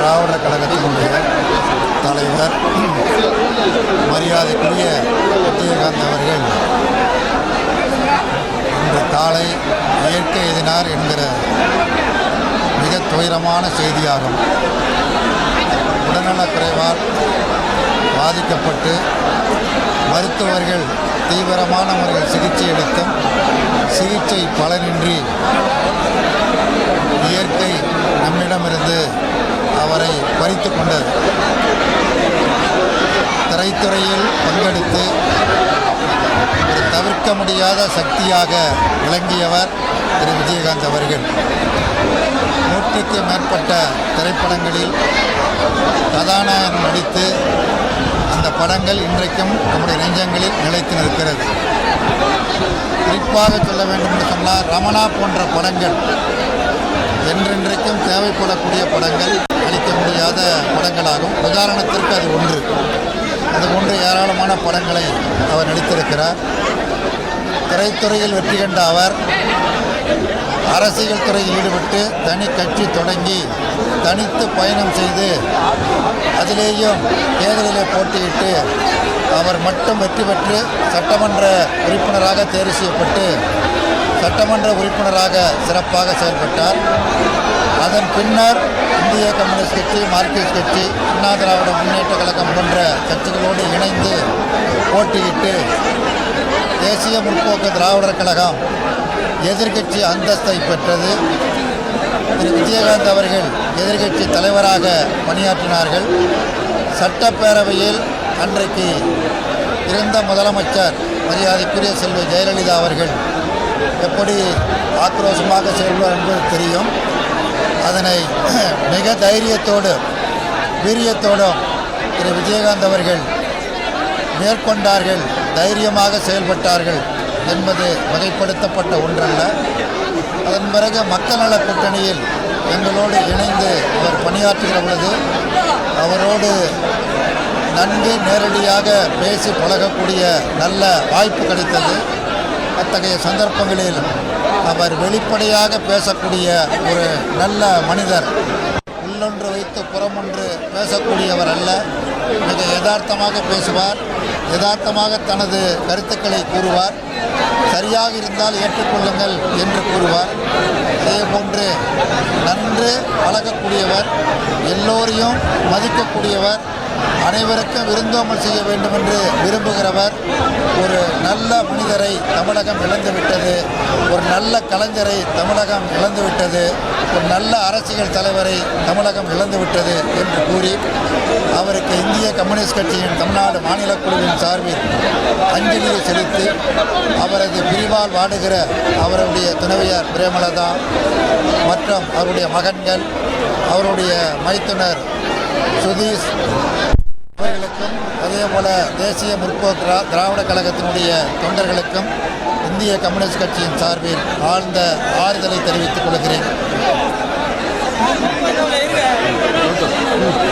திராவிடர் கழகத்தினுடைய தலைவர் மரியாதைக்குரிய விஜயகாந்த் அவர்கள் இன்று காலை இயற்கை எதினார் என்கிற மிக துயரமான செய்தியாகும். உடல்நலக்குறைவால் பாதிக்கப்பட்டு மருத்துவர்கள் தீவிரமான முறையில் சிகிச்சை அளித்தும் சிகிச்சை பலனின்றி இயற்கை நம்மிடமிருந்து அவரை பறித்து கொண்டது. திரைத்துறையில் பங்கெடுத்து ஒரு தவிர்க்க முடியாத சக்தியாக விளங்கியவர் திரு விஜயகாந்த் அவர்கள். 100க்கு மேற்பட்ட திரைப்படங்களில் கதாநாயகன் நடித்து அந்த படங்கள் இன்றைக்கும் நம்முடைய நெஞ்சங்களில் நிலைத்து நிற்கிறது. குறிப்பாக சொல்ல வேண்டும் என்று சொன்னால் ரமணா போன்ற படங்கள் என்றென்றைக்கும் தேவைப்படக்கூடிய படங்கள், அளிக்க முடியாத படங்களாகும். உதாரணத்திற்கு அது ஒன்று. அதுபோன்று ஏராளமான படங்களை அவர் நடித்திருக்கிறார். திரைத்துறையில் வெற்றி கண்ட அவர் அரசியல் துறையில் ஈடுபட்டு தனி கட்சி தொடங்கி தனித்து பயணம் செய்து அதிலேயும் தேர்தலிலே போட்டியிட்டு அவர் மட்டும் வெற்றி பெற்று சட்டமன்ற உறுப்பினராக தேர்வு செய்யப்பட்டு சட்டமன்ற உறுப்பினராக சிறப்பாக செயல்பட்டார். அதன் பின்னர் இந்திய கம்யூனிஸ்ட் கட்சி, மார்க்சிஸ்ட் கட்சி, அண்ணா திராவிட முன்னேற்ற கழகம் போன்ற கட்சிகளோடு இணைந்து போட்டியிட்டு தேசிய முற்போக்கு திராவிடர் கழகம் எதிர்க்கட்சி அந்தஸ்தை பெற்றது. திரு விஜயகாந்த் அவர்கள் எதிர்க்கட்சி தலைவராக பணியாற்றினார்கள். சட்டப்பேரவையில் அன்றைக்கு இருந்த முதலமைச்சர் மரியாதைக்குரிய செல்வி ஜெயலலிதா அவர்கள் எப்படி ஆக்ரோஷமாக செயல்படுவார் என்பது தெரியும். அதனை மிக தைரியத்தோடு வீரியத்தோடும் திரு விஜயகாந்த் அவர்கள் மேற்கொண்டார்கள், தைரியமாக செயல்பட்டார்கள் என்பது வகைப்படுத்தப்பட்ட ஒன்றல்ல. அதன் பிறகு மக்கள் நல கூட்டணியில் எங்களோடு இணைந்து அவர் பணியாற்றுகிற பொழுது அவரோடு நன்கு நேரடியாக பேசி பழகக்கூடிய நல்ல வாய்ப்பு கிடைத்தது. அத்தகைய சந்தர்ப்பங்களில் அவர் வெளிப்படையாக பேசக்கூடிய ஒரு நல்ல மனிதர். உள்ளொன்று வைத்து புறமொன்று பேசக்கூடியவர் அல்ல. மிக யதார்த்தமாக பேசுவார், யதார்த்தமாக தனது கருத்துக்களை கூறுவார். சரியாக இருந்தால் ஏற்றுக்கொள்ளுங்கள் என்று கூறுவார். அதேபோன்று நன்கு பழகக்கூடியவர், எல்லோரையும் மதிக்கக்கூடியவர், அனைவருக்கும் விருந்தோம்பல் செய்ய வேண்டும் என்று விரும்புகிறவர். ஒரு நல்ல மனிதரை தமிழகம் இழந்துவிட்டது, ஒரு நல்ல கலைஞரை தமிழகம் இழந்துவிட்டது, ஒரு நல்ல அரசியல் தலைவரை தமிழகம் இழந்துவிட்டது என்று கூறி அவருக்கு இந்திய கம்யூனிஸ்ட் கட்சியின் தமிழ்நாடு மாநில குழுவின் சார்பில் அஞ்சலியை செலுத்தி அவரது பிரிவால் வாடுகிற அவருடைய துணைவியார் பிரேமலதா மற்றும் அவருடைய மகன்கள், அவருடைய மைத்துனர் சுதீஷ் அவர்களுக்கும் அதேபோல தேசிய முற்போக்கு திராவிட கழகத்தினுடைய தொண்டர்களுக்கும் இந்திய கம்யூனிஸ்ட் கட்சியின் சார்பில் ஆழ்ந்த ஆறுதலை தெரிவித்துக் கொள்கிறேன்.